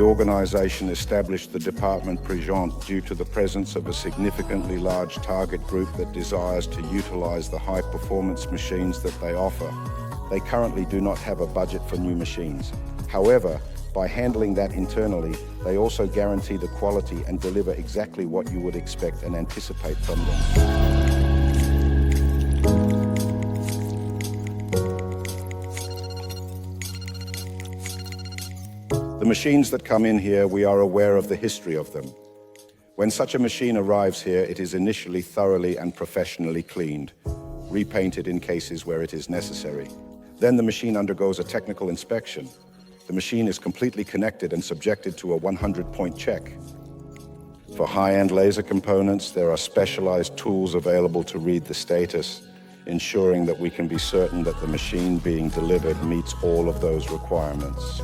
organization established the department Pre-owned due to the presence of a significantly large target group that desires to utilize the high-performance machines that they offer. They currently do not have a budget for new machines. However, by handling that internally, they also guarantee the quality and deliver exactly what you would expect and anticipate from them. The machines that come in here, we are aware of the history of them. When such a machine arrives here, it is initially thoroughly and professionally cleaned, repainted in cases where it is necessary. Then the machine undergoes a technical inspection. The machine is completely connected and subjected to a 100-point check. For high-end laser components, there are specialized tools available to read the status, ensuring that we can be certain that the machine being delivered meets all of those requirements.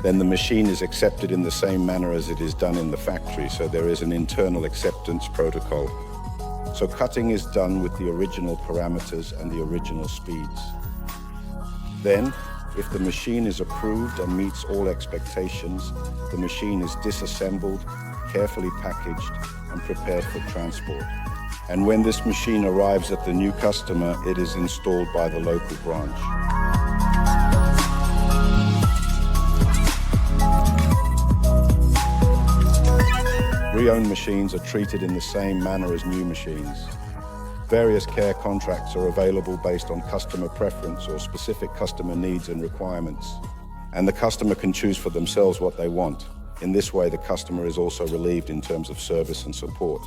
Then the machine is accepted in the same manner as it is done in the factory, so there is an internal acceptance protocol. So cutting is done with the original parameters and the original speeds. Then, if the machine is approved and meets all expectations, the machine is disassembled, carefully packaged, and prepared for transport. And when this machine arrives at the new customer, it is installed by the local branch. Pre-owned machines are treated in the same manner as new machines. Various care contracts are available based on customer preference or specific customer needs and requirements. And the customer can choose for themselves what they want. In this way, the customer is also relieved in terms of service and support.